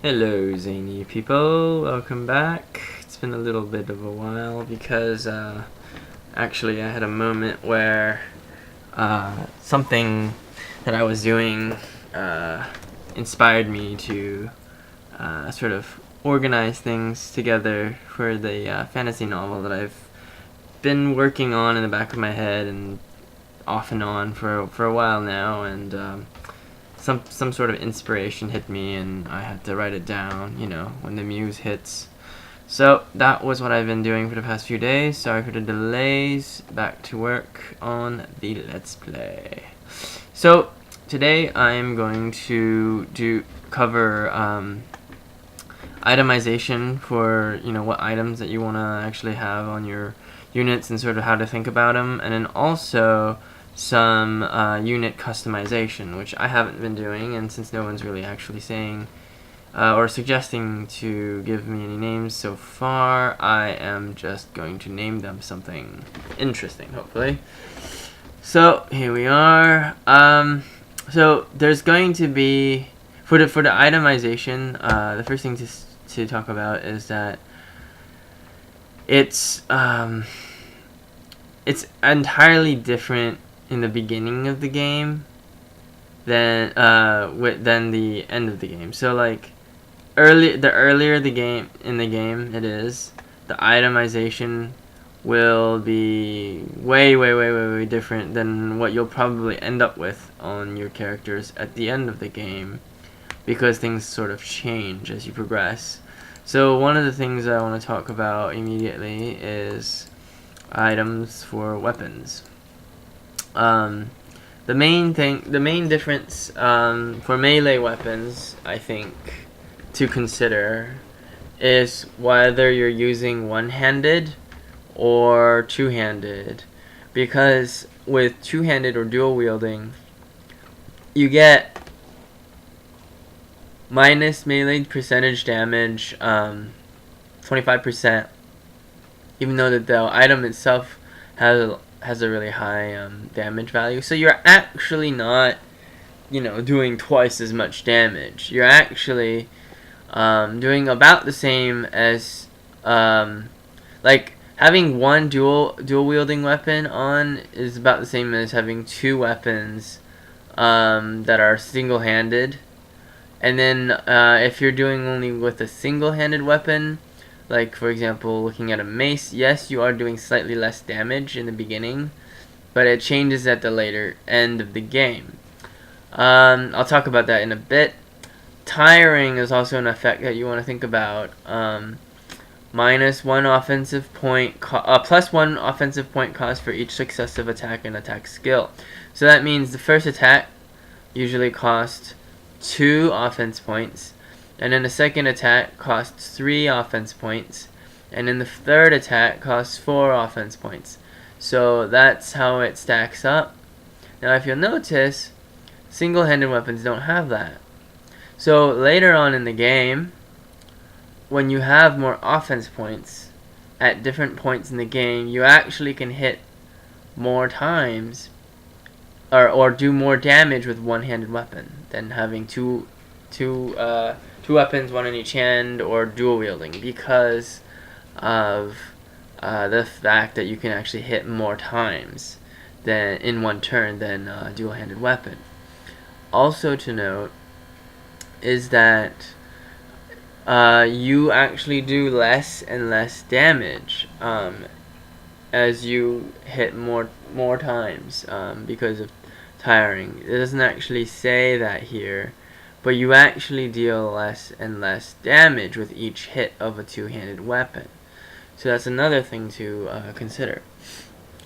Hello, Zany people. Welcome back. It's been a little bit of a while because actually I had a moment where something that I was doing inspired me to sort of organize things together for the fantasy novel that I've been working on in the back of my head and off and on for a while now, and some sort of inspiration hit me and I had to write it down, when the muse hits. So that was what I've been doing for the past few days. Sorry for the delays. Back to work on the Let's Play. So today I'm going to cover itemization for what items that you want to actually have on your units and sort of how to think about them, and then also some unit customization, which I haven't been doing, and since no one's really actually saying or suggesting to give me any names so far, I am just going to name them something interesting, hopefully. So here we are. So there's going to be for the itemization. The first thing to talk about is that it's entirely different in the beginning of the game than the end of the game. So like earlier the game it is, the itemization will be way different than what you'll probably end up with on your characters at the end of the game, because things sort of change as you progress. So one of the things I want to talk about immediately is items for weapons. The main difference for melee weapons, I think, to consider is whether you're using one-handed or two-handed, because with two-handed or dual wielding, you get minus melee percentage damage, 25%, even though the item itself has a really high damage value. So you're actually not, doing twice as much damage. You're actually doing about the same as, like, having one dual wielding weapon on is about the same as having two weapons that are single-handed. And then if you're doing only with a single-handed weapon, like for example looking at a mace, yes, you are doing slightly less damage in the beginning, but it changes at the later end of the game. I'll talk about that in a bit. Tiring is also an effect that you want to think about. Minus one offensive point, plus one offensive point cost for each successive attack and attack skill. So that means the first attack usually costs 2 offense points, and then the second attack costs 3 offense points, and then the third attack costs 4 offense points. So that's how it stacks up. Now if you'll notice, single-handed weapons don't have that. So later on in the game, when you have more offense points at different points in the game, you actually can hit more times or do more damage with one-handed weapon than having two weapons, one in each hand, or dual wielding, because of the fact that you can actually hit more times than in one turn than a dual-handed weapon. Also to note is that you actually do less and less damage as you hit more times because of tiring. It doesn't actually say that here, but you actually deal less and less damage with each hit of a two-handed weapon. So that's another thing to consider.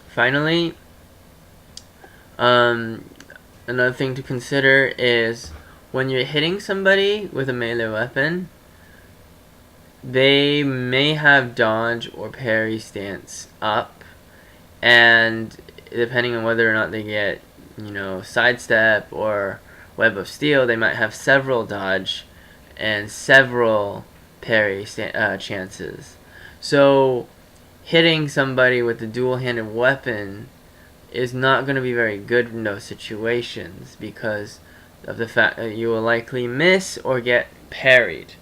Finally, another thing to consider is when you're hitting somebody with a melee weapon, they may have dodge or parry stance up, and depending on whether or not they get sidestep or web of steel, they might have several dodge and several parry chances. So hitting somebody with a dual-handed weapon is not going to be very good in those situations because of the fact that you will likely miss or get parried.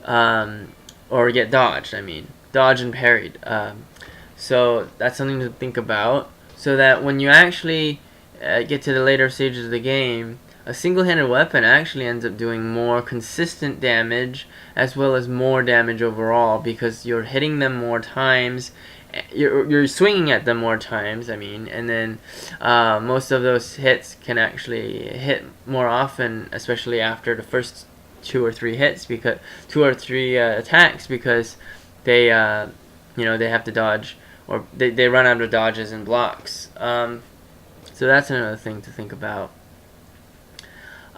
or get dodged. I mean, dodged and parried. So that's something to think about. So that when you actually get to the later stages of the game, a single-handed weapon actually ends up doing more consistent damage as well as more damage overall, because you're hitting them more times, you're swinging at them more times, I mean, and then most of those hits can actually hit more often, especially after the first 2 or 3 hits, because 2 or 3 attacks, because they they have to dodge, or they run out of dodges and blocks. So that's another thing to think about.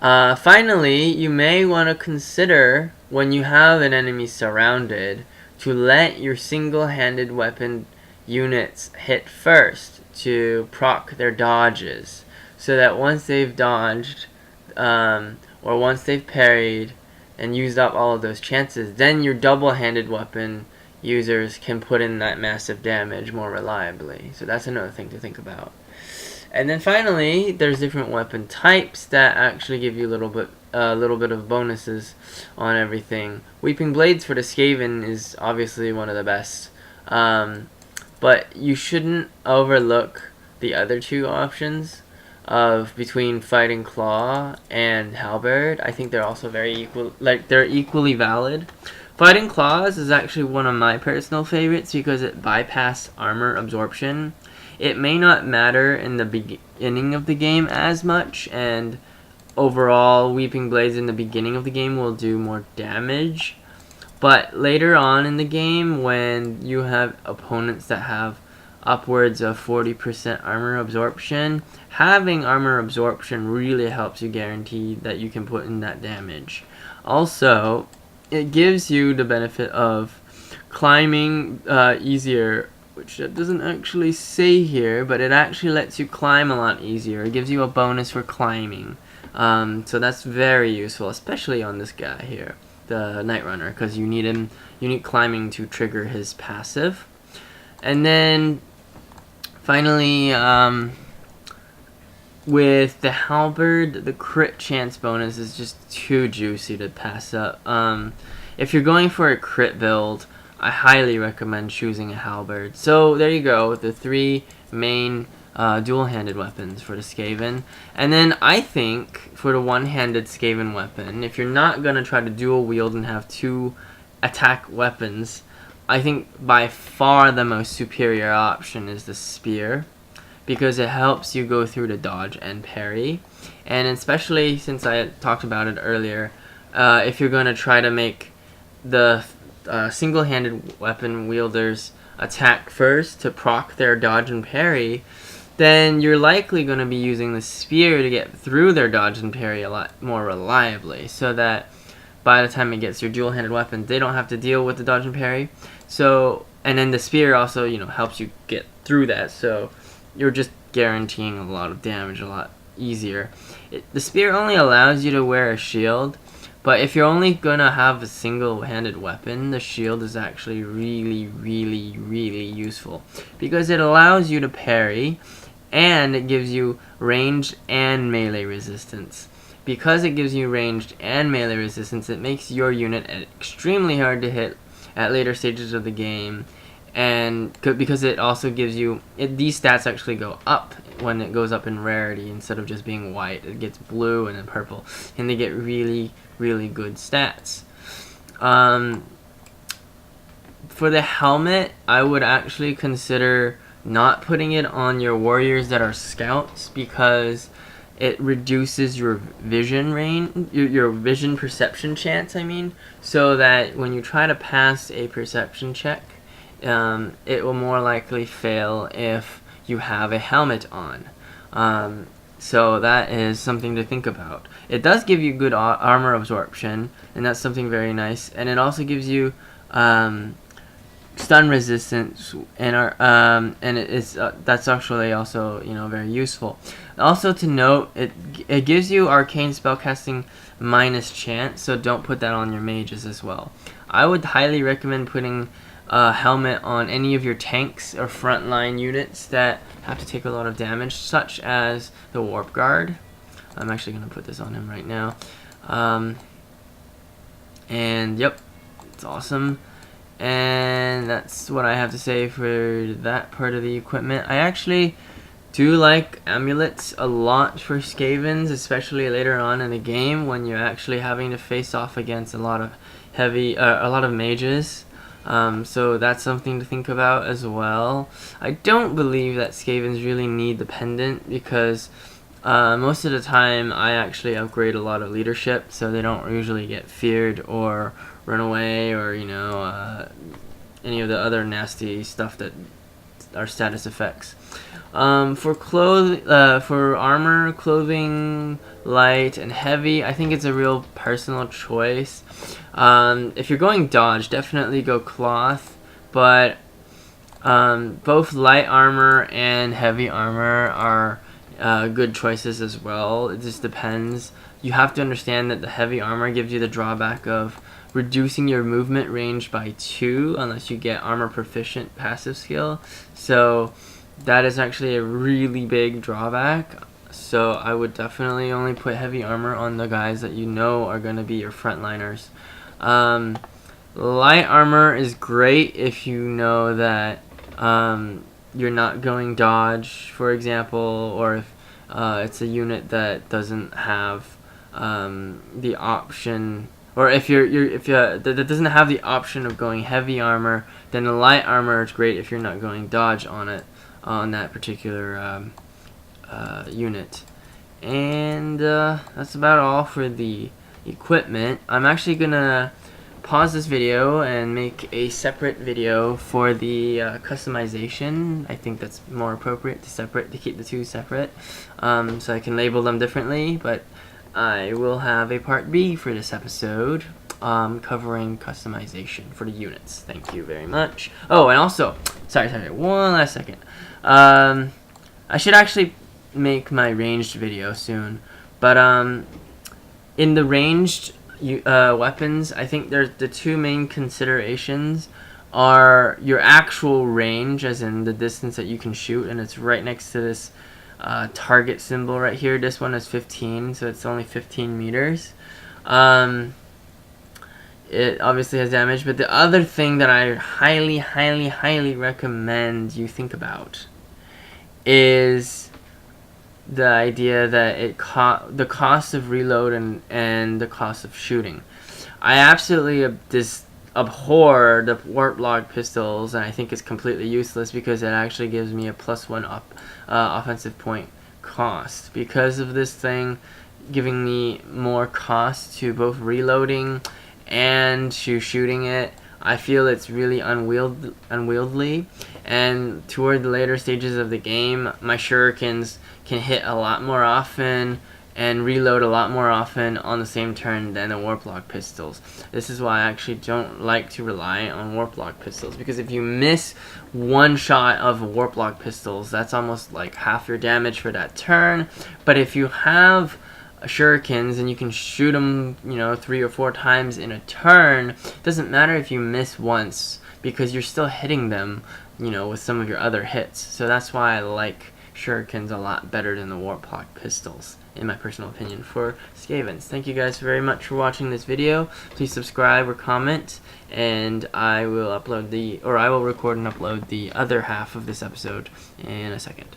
Finally, you may want to consider, when you have an enemy surrounded, to let your single-handed weapon units hit first to proc their dodges, so that once they've dodged, or once they've parried and used up all of those chances, then your double-handed weapon users can put in that massive damage more reliably. So that's another thing to think about. And then finally, there's different weapon types that actually give you a little bit of bonuses on everything. Weeping Blades for the Skaven is obviously one of the best, but you shouldn't overlook the other 2 options of between Fighting Claw and Halberd. I think they're also very equal, like they're equally valid. Fighting Claws is actually one of my personal favorites because it bypasses armor absorption. It may not matter in the beginning of the game as much, and overall Weeping Blades in the beginning of the game will do more damage, but later on in the game, when you have opponents that have upwards of 40% armor absorption, having armor absorption really helps you guarantee that you can put in that damage. Also, it gives you the benefit of climbing easier, which it doesn't actually say here, but it actually lets you climb a lot easier. It gives you a bonus for climbing. So that's very useful, especially on this guy here, the Night Runner, because you need climbing to trigger his passive. And then finally, with the Halberd, the crit chance bonus is just too juicy to pass up. If you're going for a crit build, I highly recommend choosing a Halberd. So there you go, the 3 main dual-handed weapons for the Skaven. And then I think for the one-handed Skaven weapon, if you're not going to try to dual wield and have 2 attack weapons, I think by far the most superior option is the Spear, because it helps you go through the dodge and parry. And especially since I talked about it earlier, if you're going to try to make the single-handed weapon wielders attack first to proc their dodge and parry, then you're likely going to be using the Spear to get through their dodge and parry a lot more reliably, so that by the time it gets your dual-handed weapon, they don't have to deal with the dodge and parry. So, and then the Spear also, helps you get through that, so you're just guaranteeing a lot of damage a lot easier. The Spear only allows you to wear a shield, but if you're only gonna have a single-handed weapon, the shield is actually really, really, really useful, because it allows you to parry, and it gives you ranged and melee resistance. Because it gives you ranged and melee resistance, it makes your unit extremely hard to hit at later stages of the game, and because it also gives you, these stats actually go up when it goes up in rarity. Instead of just being white, it gets blue and then purple, and they get really, really good stats. For the helmet, I would actually consider not putting it on your warriors that are scouts, because it reduces your vision range, your vision perception chance, so that when you try to pass a perception check, it will more likely fail if you have a helmet on. So that is something to think about. It does give you good armor absorption, and that's something very nice. And it also gives you stun resistance, and that's actually also very useful. Also to note, it gives you arcane spellcasting minus chance, so don't put that on your mages as well. I would highly recommend putting a helmet on any of your tanks or frontline units that have to take a lot of damage, such as the Warp Guard. I'm actually going to put this on him right now. And yep, It's awesome. And that's what I have to say for that part of the equipment. I actually do like amulets a lot for Skavens, especially later on in the game when you're actually having to face off against a lot of mages. So that's something to think about as well. I don't believe that Skavens really need the pendant because most of the time I actually upgrade a lot of leadership, so they don't usually get feared or run away or any of the other nasty stuff that are status effects. For armor, clothing, light, and heavy, I think it's a real personal choice. If you're going dodge, definitely go cloth, but both light armor and heavy armor are good choices as well. It just depends. You have to understand that the heavy armor gives you the drawback of reducing your movement range by 2 unless you get armor proficient passive skill. So that is actually a really big drawback. So I would definitely only put heavy armor on the guys that you know are going to be your frontliners. Light armor is great if you know that you're not going dodge, for example, or if it's a unit that doesn't have the option, or if that doesn't have the option of going heavy armor, then the light armor is great if you're not going dodge on it, on that particular unit. And that's about all for the equipment. I'm actually gonna pause this video and make a separate video for the customization. I think that's more appropriate to keep the two separate, so I can label them differently. But I will have a part B for this episode covering customization for the units. Thank you very much. Oh, and also, sorry, one last second. I should actually make my ranged video soon, but in the ranged weapons, I think there's the two main considerations are your actual range, as in the distance that you can shoot, and it's right next to this target symbol right here. This one is 15, so it's only 15 meters. It obviously has damage, but the other thing that I highly recommend you think about is the idea that the cost of reload and the cost of shooting. I absolutely abhor the warp log pistols, and I think it's completely useless because it actually gives me a +1 offensive point cost. Because of this thing giving me more cost to both reloading and to shooting it, I feel it's really unwieldy, and toward the later stages of the game, my shurikens can hit a lot more often and reload a lot more often on the same turn than the warp log pistols. This is why I actually don't like to rely on warp log pistols, because if you miss one shot of warp log pistols, that's almost like half your damage for that turn. But if you have shurikens and you can shoot them 3 or 4 times in a turn, it doesn't matter if you miss once because you're still hitting them with some of your other hits. So that's why I like shurikens a lot better than the warp log pistols, in my personal opinion, for Skavens. Thank you guys very much for watching this video. Please subscribe or comment, and I will record and upload the other half of this episode in a second.